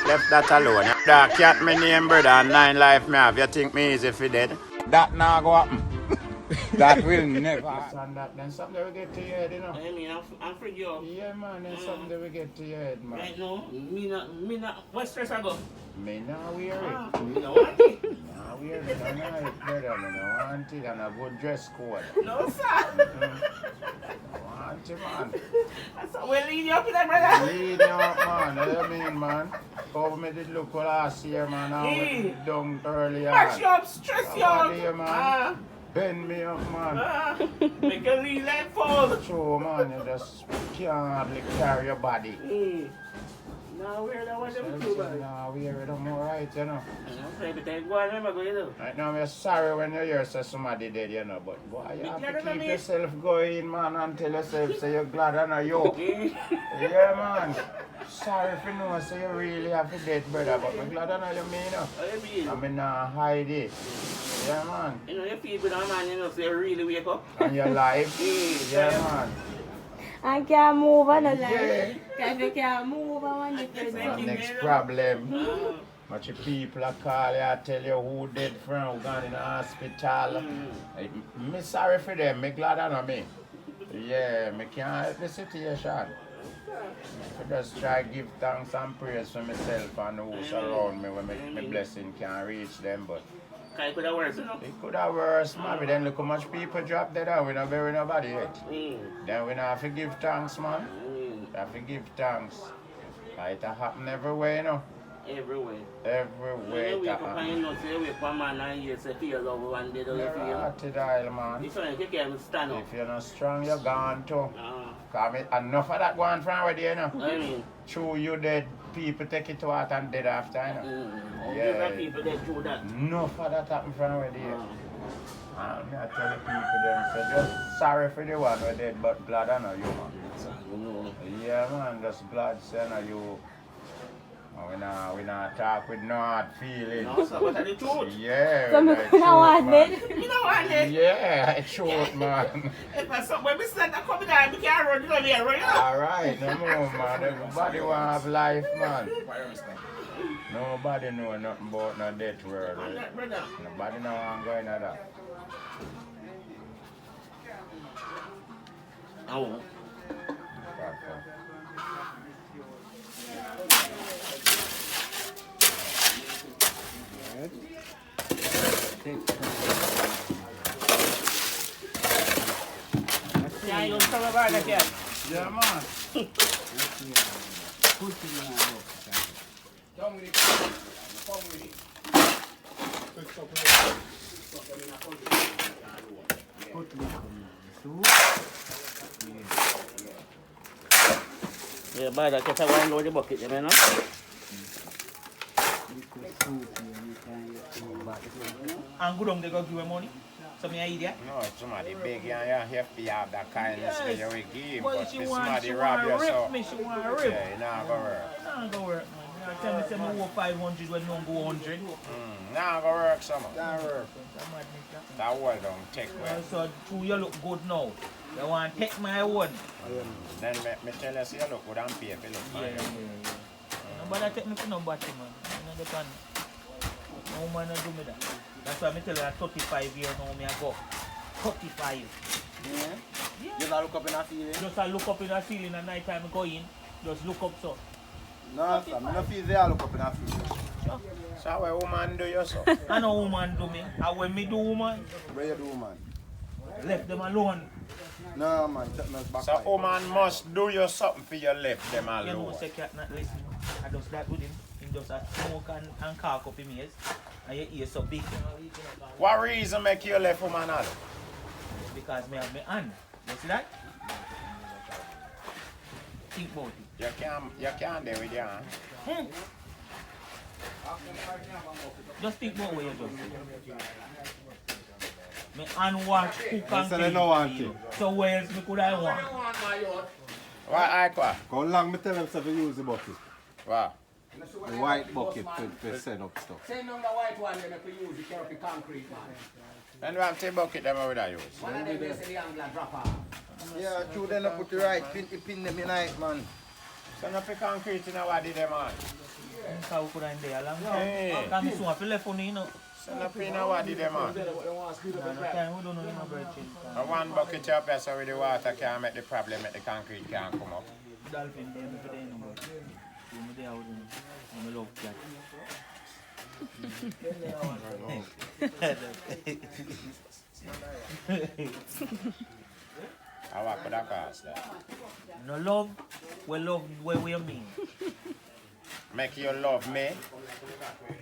Left that alone. That cat me name brother and 9 life me have. You think me easy for dead? That not go happen. That will never happen. Then something will get to your head, you know. I mean, I'm for you. Yeah, man, then something will get to your head, man. Right now, me not, what stress I go? Me not weary. Me not want it. Nah, weary, no night, brother. Me no want it and a good dress code. No, sir. Want it, man. So we'll lead you up in that, brother. Lead me up, man. What do you mean, man? How me did look last year, man. Now we down early on. Mash you up, stress you How up. you, man? Bend me up, man. Make your lead like fall. True, man. You just can't hardly carry your body. Now we're the one them too bad. Nah, we're them alright, you know. Right Right now, I'm sorry when you hear say somebody dead, you know. But boy, you have to keep yourself going, man, and tell yourself say you're glad I know you. Yeah, man. Sorry if you know, say you really have to dead, brother. But I'm glad I know you mean, you know. I mean, hide it. Yeah, man. You know, you feel good, man, you know, so you really wake up. And your life. Yeah, man. I can't move on the Yeah. line. I can't move on the person. Next problem. But your people are call you and tell you who dead from, who gone in the hospital. Me sorry for them, me glad I know me. Yeah, me can't help the situation. I just try to give thanks and praise for myself and who surround me when my blessing can reach them. But it could have worse, you know? it could have worse, man. Then look how much people drop dead and we not bury nobody yet. Then we not have to give thanks, man. We have to give thanks. It happen everywhere, you know. Everywhere. Everywhere. You wake up and you know, say you wake up man and you say feel over one day, don't you feel? You're man. If you can't stand up. If you're not strong, you're gone too. Cause enough of that going from already, you know. I mean. True, you dead. People take it to heart and dead after, you know. Yeah. People that do that. Enough of that happen from already. And I tell the people them, so just sorry for the one who dead, but glad I know you, man. Yeah, man, just glad I know you. We not talk with no hard feelings. No, sir, but that's the truth. Yeah. So you don't want it? You don't want it? Yeah, it's truth, man. If I saw when we said that coming down, we can't run, you know, we are running. Alright, no more, man. Everybody want to have life, man. Nobody know nothing about no death world. Right? Nobody know I'm going to that. Oh. Yeah, you come about again. Yeah, man. Yeah, by that, because I want to load the bucket, you know? And good on they go give you money. So me idea. No, somebody big and you have to have that kindness that you will give. But But she if want somebody to rob you, so rip me, she want to rip. yeah, it not gonna work. Not gonna work, man. You tell me say me owe 500 when no go 100. Not gonna work, some. Not work. That word don't take well. So true, you look good now. You want to take my one. Then me tell you, say you look good and pay if you look fine. Nobody take me for no body, man. You understand? No man do me that. That's why I tell you at 35 years now me I go. 35. Yeah? Yeah. You not look up in the ceiling? Just I look up in the ceiling at night time I go in. Just look up so. No, sir. I don't feel there look up in the ceiling. Sure. So what woman do you so? I know woman do me. And when me do woman, Where you do, man? left them alone. No, man. Take me back. So woman must do you something for you left them You know alone. say cat not listen. I just that with him. Him just a smoke and cock up him ears. And your ears so big. What reason make you left woman alone? Because me have my hand. You see that? Think about it. You can't deal with your hand. Just think about what you just said. Me hand wash, cook and Say they no want it. So where else me could I want? What I How long me tell them to use the bucket? What? The white bucket to set up stuff. Send on the white one then if you use it carry concrete man. And one take bucket them over there use. One of them they say the angler drop off. Yeah, true. Then I put the right pin them in night, man. So no pick concrete in our did them man. How could I be a long Hey. time? Come soon, I feel left on you know. So no pick in our did them man. No time, we don't know you know breaking. One bucket up there so with the water can make the problem, make the concrete can come up. Dolphin, they have today no but you there out and I love that. How could that cost that? No love, we love where we mean. Make you love me?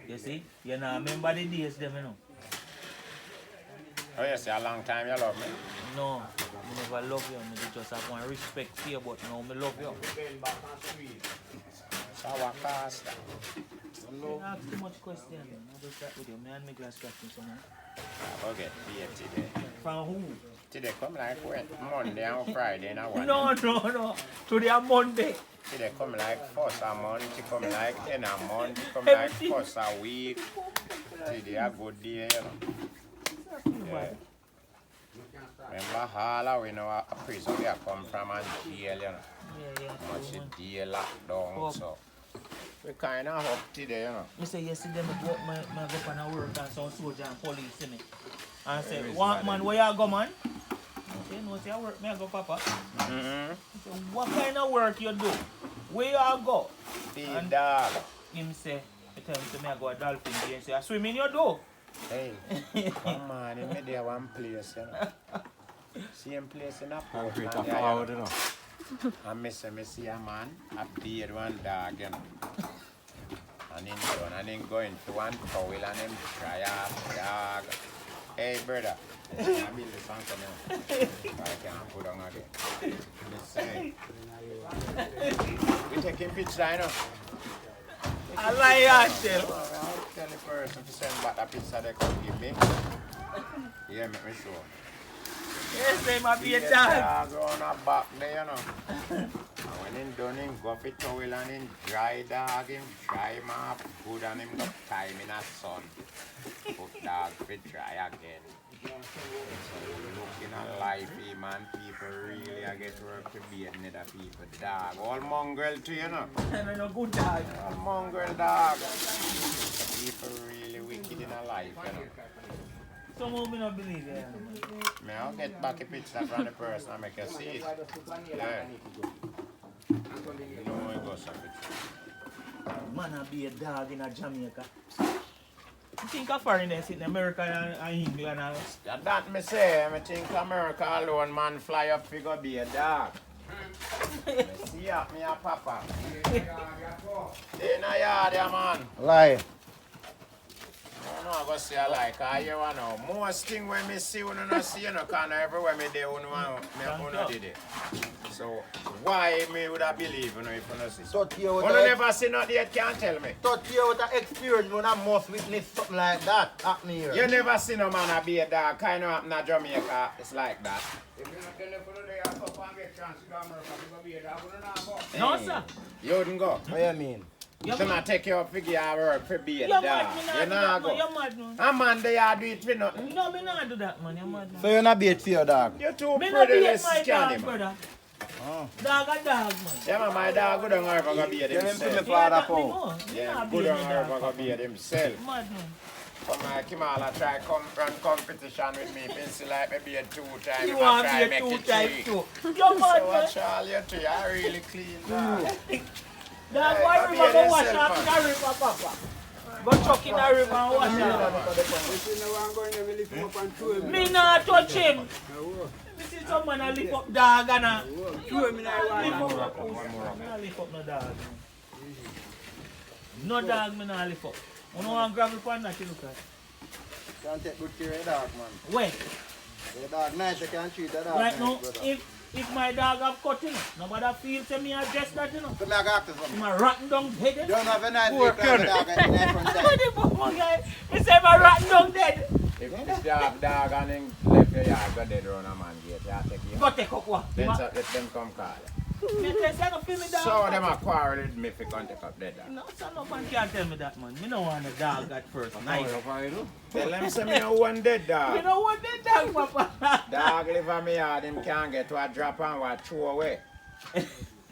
You see? You know, remember the days them, you know. Oh, you say a long time you love me? No, I never love you. I just have one respect for you, but now I love you. So what cost that? You ask too much questions. I just start with you. Me and my glass scratching somewhere. I forget beer today. From who? Today come like when? Monday and Friday and one. No. Today a Monday. Today come like first a month, it come like in a month, it come like first a week. Today a good day, you know. Yeah. Remember Halloween, a prison we come from and jail, you know. Yeah. Much a day lockdown, so we kind of up today, you know. I say yesterday I go up and work and some soldier and police see me. And say, Where is what my man, where you go man? I say, no, say I work, me I go papa. I say, what kind of work you do? Where you go? Feed dog. Him say, I tell him to me I go a dolphin game. Say, I swim in your door. Hey, come on, in me there one place, you know. Same place in a port. Concrete and of there, power, you you know. And me see a man, a beard one dog, you know. And him done, and him go into one fowl and him try off dog. Hey brother, I build this one for me. I can't put on again. Me say, we taking picture, you know. I lie yourself. I'll tell the person to send back a picture they could give me. Yeah, make me sure. Yes, they might be a dog. Dog on a back there, you know. And when him done, him go for towel and him dry dog, him dry him up good and him got time in a sun. Put dog for dry again. So looking at life, man, people really I get work to be another people. Dog, all mongrel too, you know. I'm a good dog. All mongrel dog. People really wicked in a life, you know. Some of me not believe it. I'll get back a picture from the person and make you see it. Yeah. You know it goes a picture. Man, I be a dog in a Jamaica. You think of foreigners in America and England and Yeah, that me say, I think America alone man fly up figure be a dog. Me see up me a papa. In a yard, yeah, man. Lie. I don't know, I go say I like, I hear one now. Most thing when me see, you don't see, you know, kind of everywhere me there, you did it. So, why me would I believe, you know, if you don't see? Thought you You would never see nothing yet, can't tell me. thought you would have experience when I must witness something like that happening here. You never see no man be a dog, kind of happen in Jamaica, it's like that. no, sir. You wouldn't go. What you mean? You not take your figure and work for be a You're dog. mad, me You not do not that, man. go. You're mad, man. A man they are do it for nothing. No, me not do that, man. You're mad, man. So you're not bait for your dog? You too Me not pretty, be let's my scan dog, him. brother. Oh. Dog a dog, man. Yeah, man, my dog good on her go be a Tell him to himself. me father that me phone. know. Me Yeah, not be good on my her dog, go be a himself. Mad, man. Come on, Kimala try come run competition with me. Pencil like me be a 2 times. You I want try to be make a it 2 times 3. too. You're mad, So man. watch all you three, I really clean dog. Dog, Hey, why go be river a go wash yourself, up in man. the river, papa? Go chuck in the river and wash up. Me not touch him. Me see some man a lift up dog and a lift up. Me not lift up no dog. No dog me not lift up. You don't want gravel pan that you look at. Can't take good care of your dog, man. When? Your dog nice, you can't treat the dog Right nice, now, brother. if my dog have cut, you know, nobody feel to me address that, you know. So me I got to something. My rotten down head. You don't have a nice Poor big dog in the front side. What the fuck, guy? He say my rotten down dead. If you have dog and him left your yard, go dead run a man gate, you take him. Go take up what? Then let them come call you. Me tell you, don't feel me dog. So them a quarrel with me if you can't take up dead dog. No, son, no man can't tell me that, man. Me no want a dog at first. Nice. Tell them say me no one dead You dog. know what they dog, papa? Dog live on me yard, him can't get to a drop and what throw away.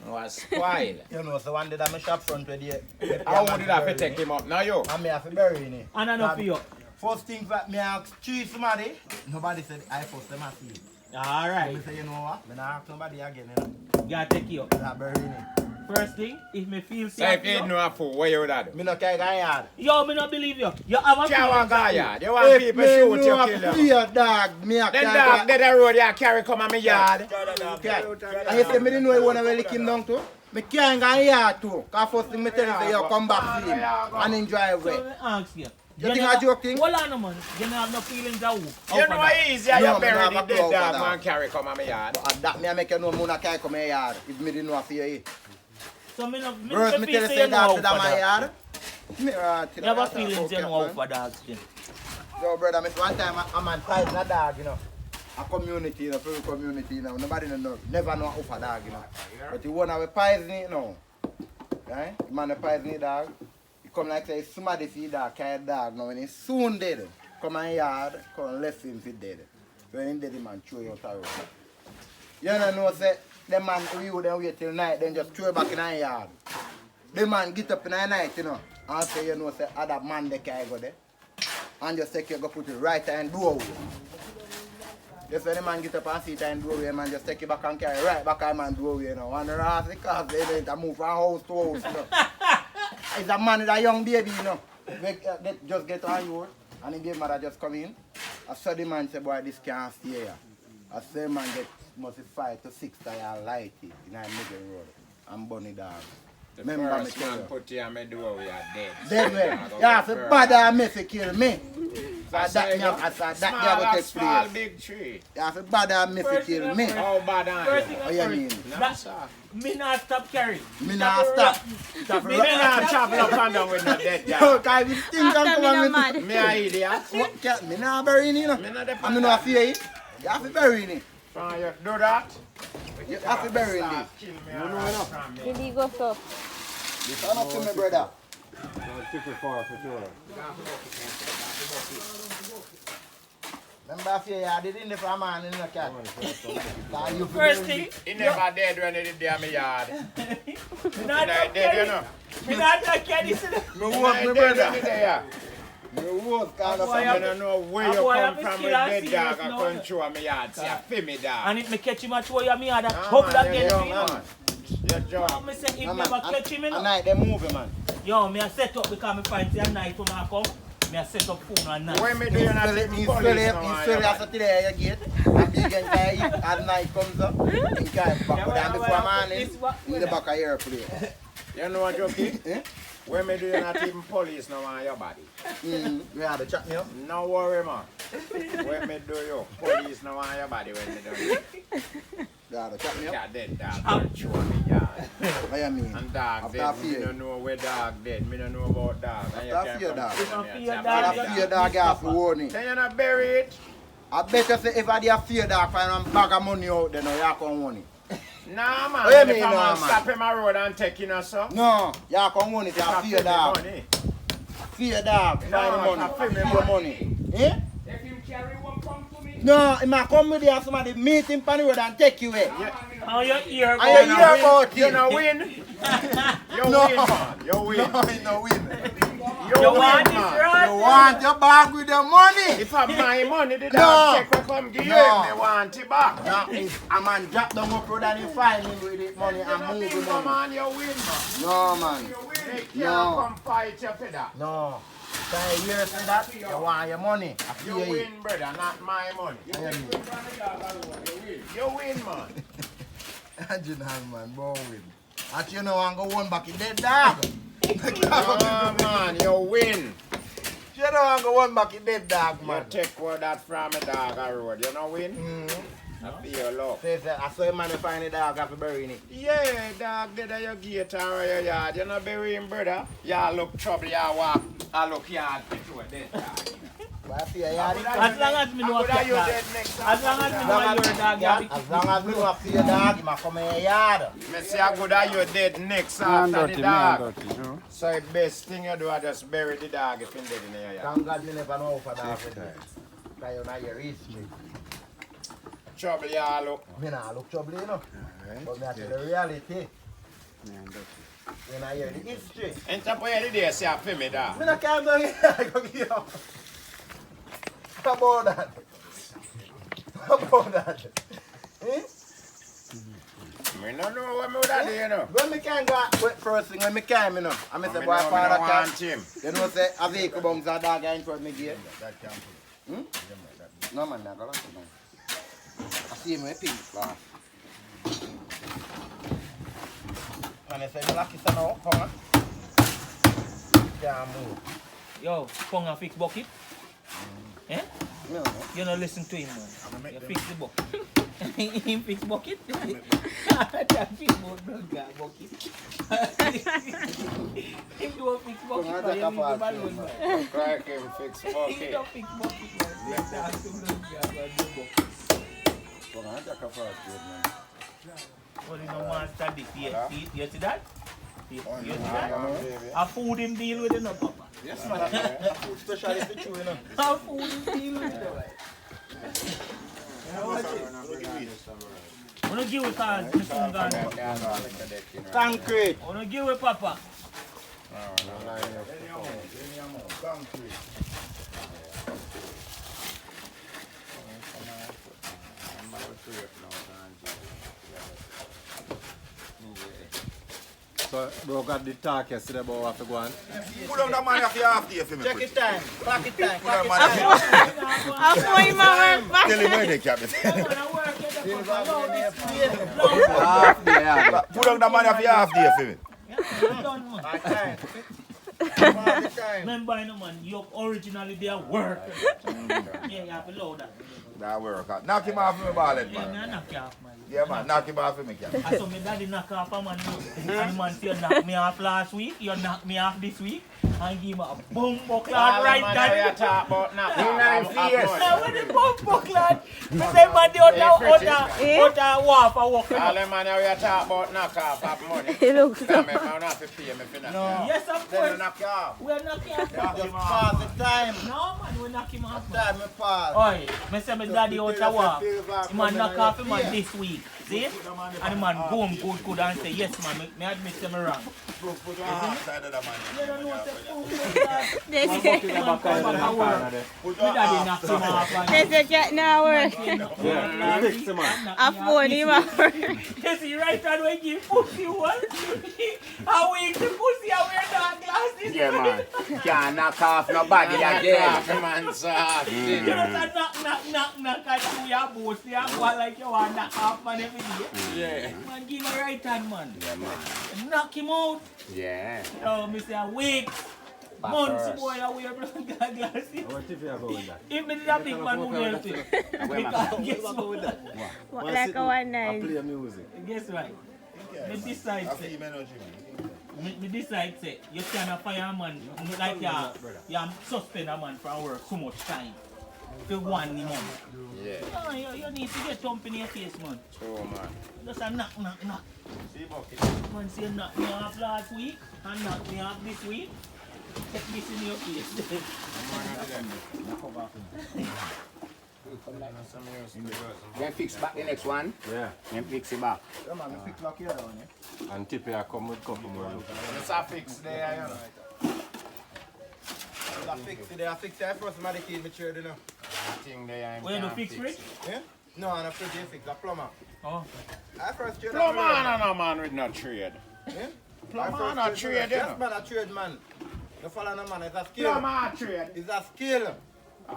Was spoiled. You know, so one day that my shop front with the... How did I have to take him up now, you? And me have to bury in it. And enough for you. First thing that me ask choose somebody, nobody said I first them ask you. So Alright. me say, you know what? Me not ask somebody again, you know. Gotta take you up. Not bury in it. First thing, if me feel So if safe, you know a fool, what you would have do? Me not carry gun yard. yo, me not believe you. You have a You want feeling. yard. You want people shoot, you kill If me them. know a dog, me a Then carry dog, gun. get the road, you carry come on my yard. Okay. And you say me didn't know you wanna lick him down too? Me can't go yard too. Cause first thing me tell you say you come back to him and him drive So away. me ask you. You think I joking? Hold on, man. You don't have no feelings of who? You know what easier, No, you me bury not the have a dead clue dog, for man, that. carry come on my yard. But that me I make you know me not carry come my yard if me didn't know for you. So me no, me First no me feel tell you say say you know how that for to my that. yard. Me You have a feelings you know how for dogs then. Yo, brother, me one time a man fighting a dog, you know. A community, you know, full community, you know. Nobody know, never know how for dog, you know. But the one of poison it, you know. Right? The man a poison the dog. He come like say somebody see dog, carry dog. Now when he soon dead, come in yard, come left him for dead. So when he dead, the man throw him out the road. You don't know, say, the man you then wait till night, then just throw back in the yard. The man get up in the night, you know, and say, you know, say, other man they can go there. And just take you go put it right and doorway. Just when the man get up and see it and doorway, man just take you back and carry right back and man doorway, you know. And the rest because they need to move from house to house, you know. It's a man with a young baby, you know. They just get on you, and the baby mother just come in. I saw the man say, boy, this can't stay here. I say, man get must be 5 to 6 tire light in the middle road and bunny dog. The Remember me first tell man you. put you on my door, we are dead. Dead way. Yeah, if a bad me fi kill me. So I that say, me have, I said that small me have to and take small place. big tree. Yeah, if a bad me fi kill me. How bad are First you? thing What you mean? No, sir. Me not stop carrying. Me not stop. Stop Me right. not chop up and down with no dead Yo, dog. cause if things After come me no on mad. Me a idiot. me not bury in, you know. Me not the And me not fear it. You have to bury in it. From you do that. You have to bury in it. Kill me around from me. Did he go so? Turn up to me, brother. Remember I fear you did in the farm man in the cat. Cause you fi First bury thing, He never dead when he did there in my yard. me He not died stop dead, you carrying. know. Me not stop carrying. Me He walk died me dead brother. when he there. Me walk kind of Boy, I don't know where you boy, come I'm from still with a dead serious dog and now. come through my yard. Say, I feel me dog. And if me catch him at where you me had a Nah, trouble man, again, you young, you know. man. You're drunk. Me say if No, never man, catch him, you at know. night they moving, man. Yo, me a set up because me find say a night when I come. Me a set up phone and night. When me do you not He's even still police here, now, he's man, still you after today you get. And you can carry it at night comes up. You carry back. But then before morning, in the back of your place. You know what, Jockey? Eh? When me do you not even police now on your body. You have to chat me up. No worry, man. When me do you police now on your body when me do it. You have to chat me up. Cat dead dog run through me yard. What you mean? And dog After dead, me fear. don't know where dog dead. Me don't know about dog. And you After can't fear come dog. to me After and fear say, dog, "Bad I fear dog, you have to warn it. Then you not bury it. I bet you say if I did fear dog, find a bag of money out there, now you can warn it. Nah, man. What you If mean, a nah, man man? stop him a road and take you know so. No, you can warn it, you have fear dog. Fear dog, find the No, money. fear me Fear money. Eh? If him carry one come to me, No, he might come with you and somebody meet him on the road and take you away. Oh, your ear I going hear out. about You it. know win. You No. win, man. You win. No, he no win. You want this, man. right? You want your bag with the money? If I my money, the No. dog take we come give No. him. Me want it back. Now, if a man drop down up road and he find him with the money and move the Come money. on, you win, man. No, man. They can't No. come fight you for that. No. So you hear say that? You want your money. I You fear you. win, brother, not my money. I hear me. You win, man. Imagine that, man, boy win. That you know I'm going back in dead dog. Oh, man, you win. You know I'm going back in dead dog, You man. take what that from a dog a road. You know win? Mm-hmm. I feel luck. Say, I saw a man find a dog after burying it. Yeah, dog, did your gate or your yard. You know bury him, brother. You look trouble, you walk. I look yard to a dead dog. But I fear you. As long as me know a cat you dog. dead next As long as me know a your dog, you have to As long as me know fear dog, he might come in your yard. Me say how good are you dead next after the dog. So the best thing you do is just bury the dog if he's dead in your yard. Thank God me never know for dog with me. Because you know your history. Trouble you look. Me nah look trouble, you know. But me I tell the reality. When I hear the history. And top of the day, say, for me, da. Me not come down here, I go give you up. How about that? How about that? Eh? Me no know what me would have do, you know. When me can go first thing, when me came, you know, I me say, Me boy, know me father no want can. him. You know, say, a vehicle bombs a dog in front of me gate. No, man, I got that, man. I see him with pink, man. And I say, you lucky son, now, come on. Can't move. Yo, Pong a fix bucket. Eh? No, no. You don't listen to him, man. You fix the bucket. Him fix bucket? That fix bucket. Him do a fix bucket, man. You leave him alone, man. Crack him, fix He bucket. don't fix bucket, man. That's the blood guy, man. Do bucket. Come on, take a first, man. What is no master this? You see that? You see Yeah, that? man. A food him deal with it, no, Papa. Yes, man. Food specialist for you, you know. A food him deal with it. I don't give it cause my son gone. Concrete. I don't give it, Papa. So, bro, got the talk yesterday about what to go on. Put on that money off your half day for me. Check it time. Clock it time. Put on Clock that it money time. off I'll put him on my Tell him where they kept it. Half day, yeah. Put on that money off your half day for me. Time. Remember, you know, man, you originally there work. Yeah, you have to load that. That work out. Knock him off for me, ballet, Yeah, man. I knock you off, man. Yeah, man. Knock him off for me, Cap. I saw my daddy knock off a man. And the man say, you knocked me off last week, you knocked me off this week. And give him a bum buckler right there. talk about now. Now when the bum buckler, me say, man, the other waffle walking All up. them man we talk about knock off of money. He looks Come so here, man, not to pay me for that. No. Yes, of Then course. knock you off. We are knocking off. Just pass the time. No, man, we knock him off, man. Time me pass. Oi, me say my daddy out a walk. The man knock off him man this week. See? And the man boom, good, and say, yes, man, me admit to me wrong. Put on half side of the money. You don't know what the They say, man come back and work. Put My on daddy half. knock him off. and- they say, get now work. Yeah, fix him, man. I phone him up. You see, right hand when give pussy one. How we the pussy and wear dark glasses. Yeah, man. Can't knock off nobody again. Come on, sir. You know, knock, and you are both. You are going like you want to knock off man every day. Yeah. Man, give him a right hand, man. Yeah, man. Knock him out. Yeah. Oh, Mr. Week. Months boy, I wear black glasses. What if you have with that? If me did a big man would help it. Because guess what? What, like a one I night. play music. Guess what? Me decide I say, feel energy, man. me decide say, you can't fire a man like you suspend a man from work so much time. For 1 month. Yeah. No, you need to get thump in your face, man. True, man. Just a knock. See, bucket. Man say knock me off last week and knock me off this week. Take this in your face. Then fix back the next one. Yeah. Then fix it back. Come on, me fix lock here down, eh? And tip here come with couple more look. It's a fix there, you know. I fix it. I fix it first. Man, they keep me trade, you know. Thing there, Where you fix it? Yeah? No, I'm not fix it. A plumber. Oh. I first trade. Plumber and no man with no trade. Yeah? Plumber not trade, you Yes, know. man, a trade, man. You follow no man, it's a skill. Plumber trade. It's a skill.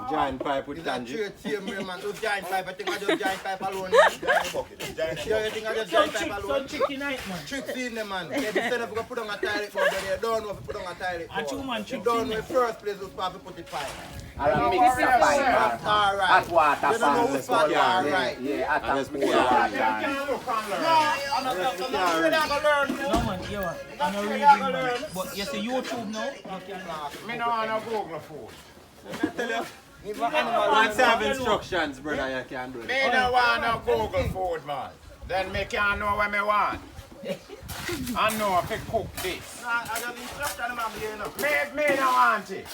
Giant pipe with It's a tangy. trade, same way, man. Those giant pipe, I think I just giant pipe alone. Man. Giant bucket. Giant Yeah, you think I just Some giant pipe chick, alone? some chicken night, man. Tricks in them, man. They said if you put on a toilet board, they don't know if you put on a toilet And board. 2 man You tricks don't in know there. the first place who's supposed to put it pipe. I'll mix the pipe. Alright. Hot water You don't know pan. who's supposed to alright. Yeah, hot And and it's cool more water. I'm not sure they're gonna learn. No man, you are. I'm not reading, man. But you see YouTube now, you can. Me no want no Google food. I tell you, if an animal Once you have instructions, brother, you can do it. Me no want no Google food, man. Then me can't know what me want. I know if I cook this. I got the instruction, man, here, you know. Me no want it.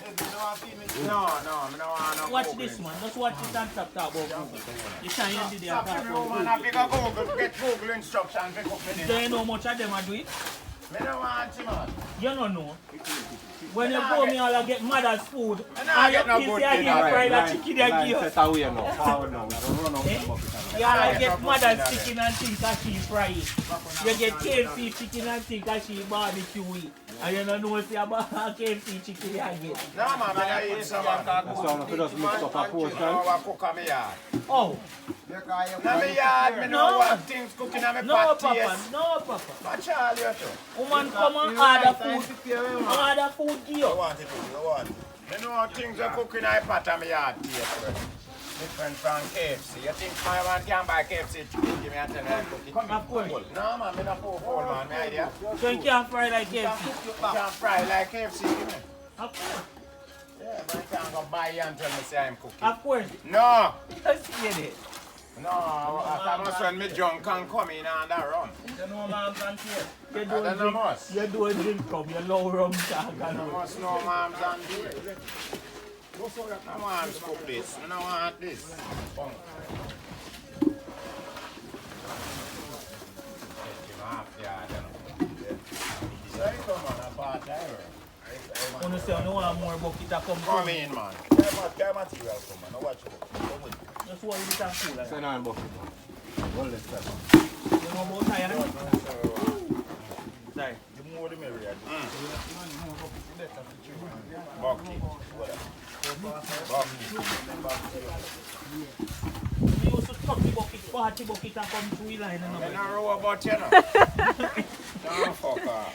You don't want to feed me. No, me no want no Watch Google. this, man. Just watch this and stop talk about Google. You can't hear the Stop talk me, about woman. I pick a Google, get Google instructions to cook me Do dinner. you know much of them I do it? Me no want it, man. You don't know. When you go me all I get mother's food, And I and get no you good see I give dinner. fried a chicken they Line give. set away now. Forward now. We have to run out Eh? the bucket. You all I get get no good mother's dinner chicken and things that she fry it. You get KFC chicken and things that she barbecue it. And you don't know see about KFC chicken you get. No, man, me no eat some man. That's why if you just mix up a portion. No, I cook on me yard. Oh, Na me yard, me no No. want things cooking on me no pot papa, taste. no papa. Watch all you too. Woman come and order food give You you. want it, you want it. Me know things are cooking on pot on me yard taste. Different from KFC. You think my man can buy KFC chicken? Give me a 10 and cook it. Of course. No man, me not poor fool man, me idea. So you can't fry like KFC. You can fry like KFC, give me. Of course. Yeah, man can't go buy you and tell me say I'm cooking. Of course. No, Just get it. no, I must when me drunk can come in and that rum. You know, man, and here. You I don't don't drink. must. You don't drink from your low rum talk I and all. must know mom's and beer. No mom's cook this, I don't want this. Bunk. You say you want more bucket to come Come from. in, man. Carry material come, man. Now watch it. Come with it. Just one little cool. Like. Send on bucket. One less pepper. You know about tire? Sorry. The more the merrier. Bucky. We used to 30 bucket, 40 bucket and come through the line. I'm And not row about you, know. Don't fuck off.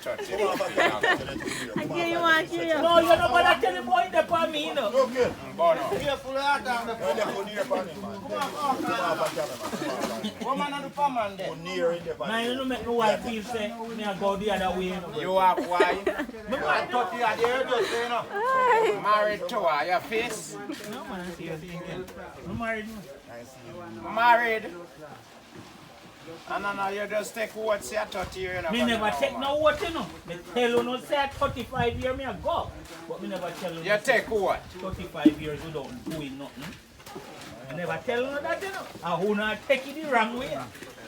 Touch it. Again, you want to hear? no, you're not going to tell the boy that for me, you know. Okay. Bono. Here, full of hot down the When they go near pan, man. Come on, woman and the farmer there. go near in the pan. Man, you don't make no wife feel say, me I go the other way, you know. You have wife? I thought you had here, just say, you know. Married to her, your face? No, man, I see you thinking. I'm married, man. Married. And now you just take what's your 30 years. You know, Me from never now, take man. no what, you know. Me tell you no say at 35 years me I go. But me never tell you You take what? 35 years without doing nothing. I never tell you that, you know. I who not take it the wrong way.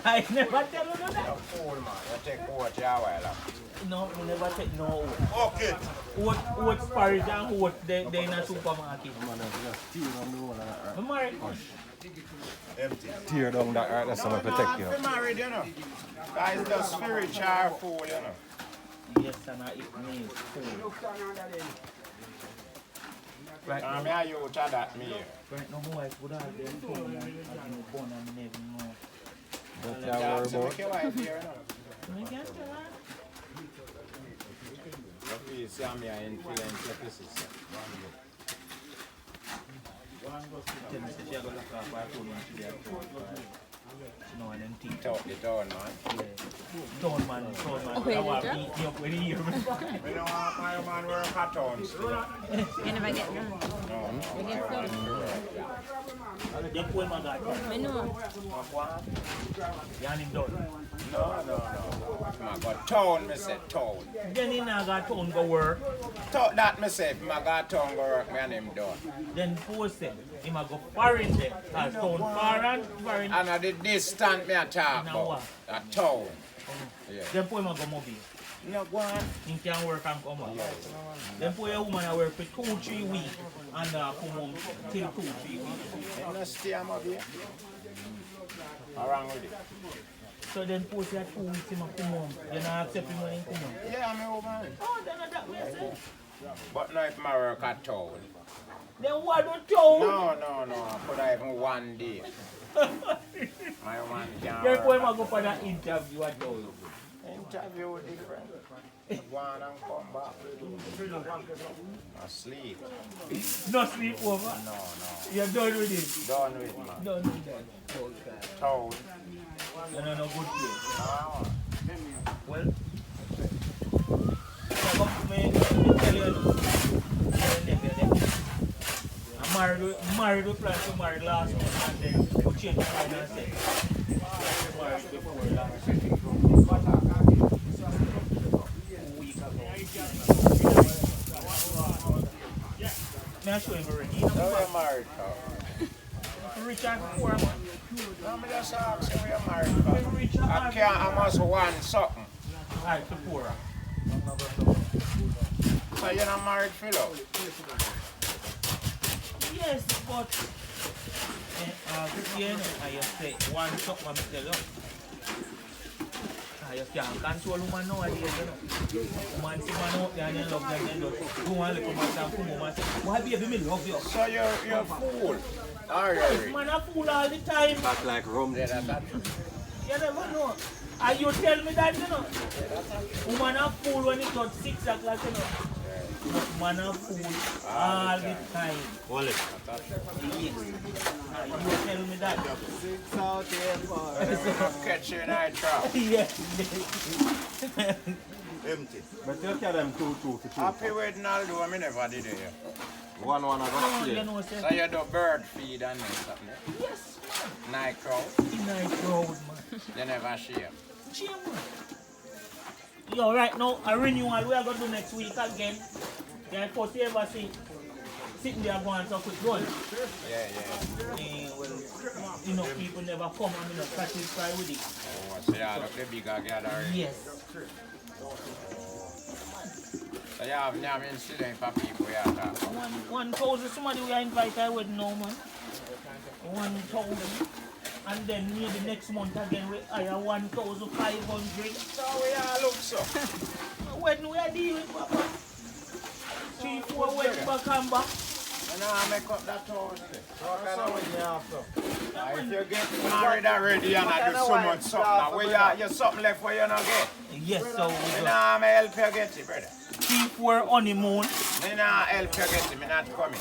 I never tell you that. You fool, man. You take what you a while after. No, me never take no oat. Okay. Oat porridge and oat they in a supermarket. Man, just tear down the whole of that. I'm married. Empty. Tear down that earth, that's gonna protect you. I'm married, you know. Guys, the spiritual fool, you know. Yes, and I eat meat food. Right I now, mean, you tell that me. right now, my wife would have been told me I'm born and never know. Don't you Yeah, worry so about make your wife here, you know. Me can't tell her. You see me, I influence your pieces. Tell me, say she a go look off her phone when she get home. No, and then think. Talk it down, man. Don't man. Okay, I want to yeah. beat me up when he hear me. We don't want my man wear cartons. You never get none. You get some. You pull my God. I know. You and him done. No. I got town, me say town. Then he now got town go work. Talk that, me say, if I got town go work, me and him done. Then post him. He might go foreign there. Cause town far and foreign. And at the distance me a talk Now about. A town. Yeah. Then poor man go mobile. No, go on. He can work and come out. Then poor a woman I work for 2-3 weeks and come home till 2-3 weeks. You no stay up here. Around with it. So then post you 2 weeks him a come home. You not accept him when he come home. Yeah, I'm a woman. Oh, then that way I say. But now if I work at town. Then what do town? No. I could have even 1 day. My one can Then poor work. man go for that interview at town. Interview different. Go on and come back. Asleep. No sleep over. No. You're done with it. Done with man. Done with that. Okay. Town. You know, no good place. Ah, Well, I come to me tell you, I'm married with plan to marry last month and then change my mind and say, married before long. 2 weeks ago. May I show him already? You So know, you're married, rich and poor, man. no, me just ask you you're married, pal. Rich and I can't, I must want something. Alright, the poorer. So you're not married, fellow? Yes, but you know, I just say one something I tell you. I just can't control woman nowadays, you know. Woman see man out there and you love them, then just go and look at and come home and say, why baby, me love you. So you're a fool. Are you? Man a fool all the time. Back like rum. Yeah, that's You never know. And you tell me that, you know. Woman a fool when it got 6 o'clock, you know. But man a fool all the time. Hold it. Yes. You tell me that. catch you in a trap. Yes. Empty. But you carry them two for two. Happy wedding, I'll do. I never did it. One I got You here. know, So say, you do bird feed and something. yes, Night crow. man. Nice road, man. You never share. Cheer, man. Yo, right now, a renewal we are going to do next week again. Yeah, first you ever see sitting there going so quick run. Yeah, yeah. Well, you know, people never come and I'm not satisfied with it. Oh, so you look the bigger gathering. Yes. So you have no incident for people you are talking. 1,000 somebody we are invited with now, man. 1,000. And then maybe next month again we hire 1,500. So we all look so. When we are dealing, Papa. 3-4 weeks back and back. You know, I make up that Thursday. What kind of wedding you have, so? If you get married already and I do so much something, now, where you something left where you not get. Yes, so we You know, got I'm help you get it, brother. 3-4 honeymoon. Me not help you get it, me not coming.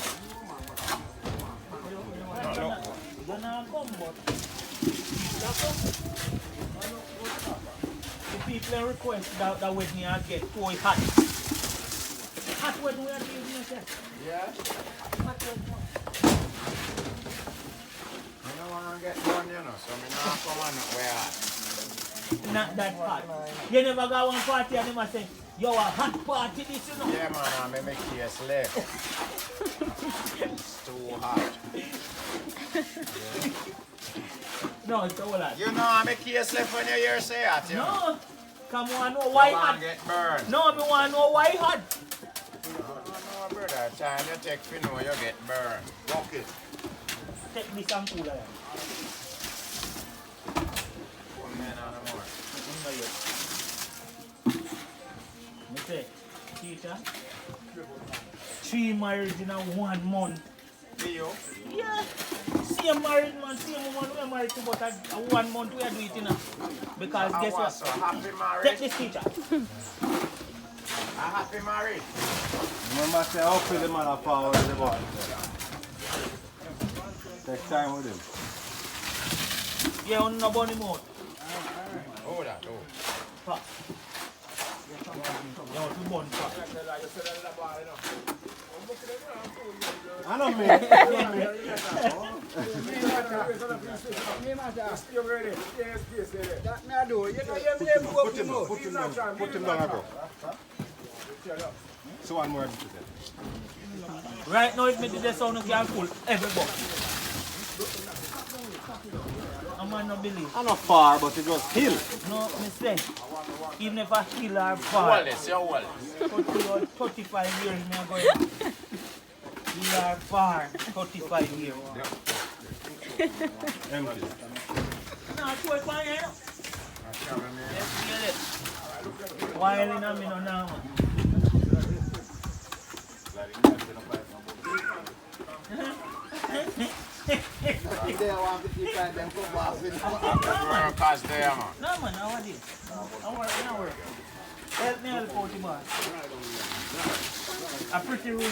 No, look. You not come, but the people request that wedding I get too hot. Hot wedding we are doing yourself. Yeah? Hot wedding. I don't want to get one, you know, so me not come on where hot. Not that hot. You never got one party and them say, yo, a hot party this, you know. Yeah, man, I may make you a slave. It's too hot. No, it's all that. You know, I make you a slave when you hear say that, you know. No, come on, know why You want hot. to get burned. No, me want to know why hot. No, brother, time you take for know you get burned. Walk it. Take this and cooler. One man on the more. Me say, teacher, 3 marriages in a 1 month. See you? Yeah. Same married man, same woman we are married to, but a 1 month we are doing it, you know. Because I guess was what? so happy married. Take this teacher. A happy married. Remember I say how for the man of power in the body. Take time with him. Yeah, on no bunny mouth. Oh, that, oh. Pop. Yeah, on two bun pop. I don't mean. Put him down, I go. So one more. Right now, if me do the sound, you can pull every box. I might not believe. I'm not far, but it was hill. No, me say, even if I kill her far, Wallace, your Wallace. 30 or 35 years, me a go here. Kill her far, 35 years. Empty. No, it's worth fine, you know. Let's feel it. While in a minute now, man. Workers there, man. No, man, how are this? I work. Help me help out the boss. A pretty room.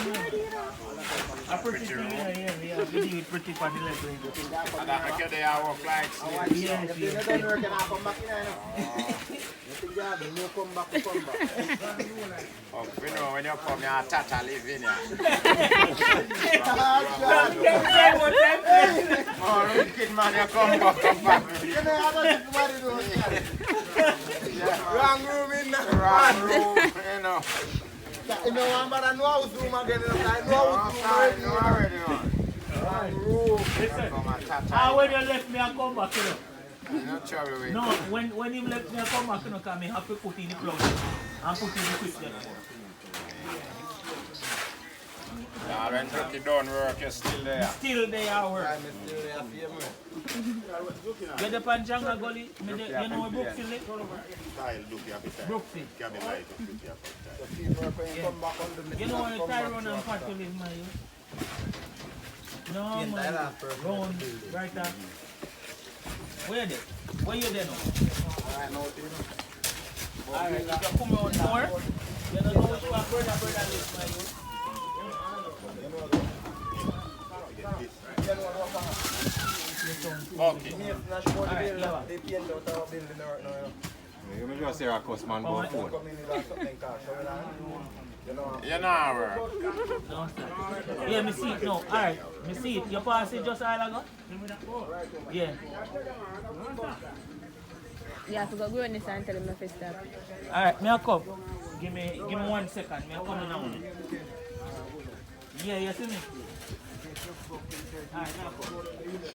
A pretty thing, yeah. We do it pretty for the level. And that make you there work like slave. Yes, You yes. don't work and I come back in, you think you have no come back. Oh, you know, when you come here, Tata live in here. Oh, wicked man, you come back. You know, I don't think nobody knows that. Wrong room in there. Wrong room, you know. You know, I'm about to know how to zoom again. I know how to zoom already. Wrong room. Listen, Come on, Tata. when you left me and come back, you know. You know trouble with No, when him left me and come back, you know, because I have to put in the plug and put in the quick step. Yeah, when Ricky done work, you're still there. Still they are work. Get the Panjanga Gully, you know where Brookfield live? Style, look, you have to style. Brookfield. You have to light up, look, you have to style. You know where Tyrone and Pat live, my youth? No, man. Round, right there. Where they? Where you there now? Alright, you can come out more. You don't know which one brother live, my youth. Okay. You may just say a cuss man go phone. You know work. No, sir. Yeah, me see it now. Alright, me see it. You pass it just a while ago? Yeah. You have to go grow this and tell him to stop. Alright, me a come. Give me 1 second. Me a come now. Yeah, you see me? Alright, now come.